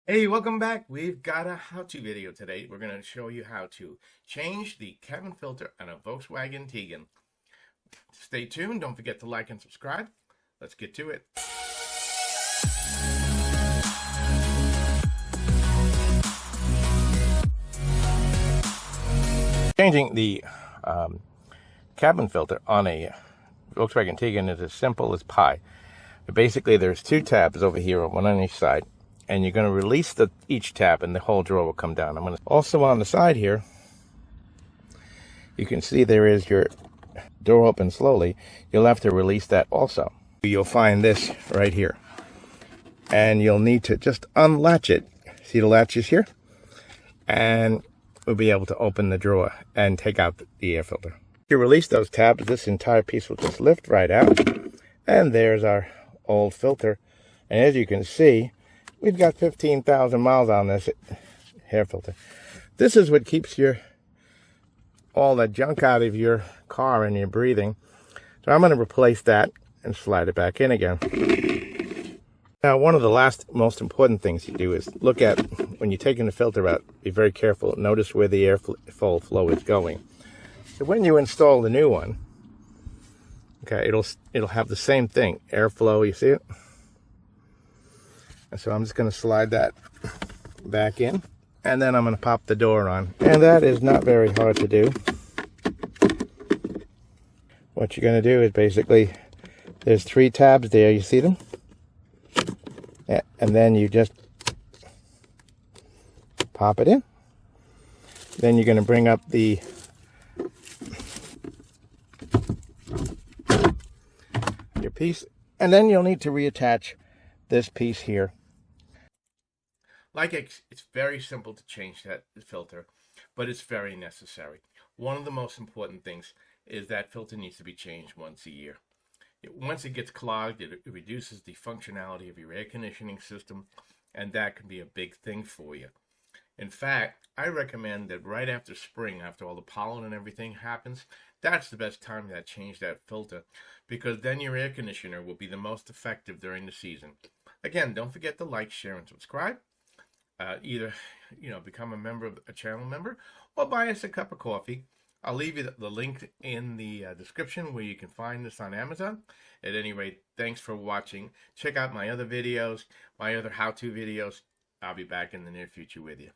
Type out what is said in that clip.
Hey, welcome back. We've got a how-to video today. We're going to show you how to change the cabin filter on a Volkswagen Tiguan. Stay tuned. Don't forget to like and subscribe. Let's get to it. Changing the cabin filter on a Volkswagen Tiguan is as simple as pie. Basically, there's two tabs over here, one on each side, and you're going to release each tab and the whole drawer will come down. I'm going to also on the side here, you can see there is your door open slowly. You'll have to release that also. You'll find this right here, and you'll need to just unlatch it. See the latches here? And we'll be able to open the drawer and take out the air filter. If you release those tabs, this entire piece will just lift right out, and there's our old filter. And as you can see, we've got 15,000 miles on this air filter. This is what keeps all the junk out of your car and your breathing. So I'm going to replace that and slide it back in again. Now, one of the most important things you do is look at, when you're taking the filter out, be very careful. Notice where the flow is going. So when you install the new one, okay, it'll have the same thing, airflow, you see it? And so I'm just going to slide that back in, and then I'm going to pop the door on. And that is not very hard to do. What you're going to do is basically, there's three tabs there, you see them? Yeah, and then you just pop it in. Then you're going to bring up your piece, and then you'll need to reattach this piece here. It's very simple to change that filter, but it's very necessary. One of the most important things is that filter needs to be changed once a year. Once it gets clogged, it reduces the functionality of your air conditioning system, and that can be a big thing for you. In fact, I recommend that right after spring, after all the pollen and everything happens, that's the best time to change that filter, because then your air conditioner will be the most effective during the season. Again, don't forget to like, share, and subscribe. Either become a channel member, or buy us a cup of coffee. I'll leave you the link in the description where you can find this on Amazon. At any rate, thanks for watching. Check out my other videos, my other how-to videos. I'll be back in the near future with you.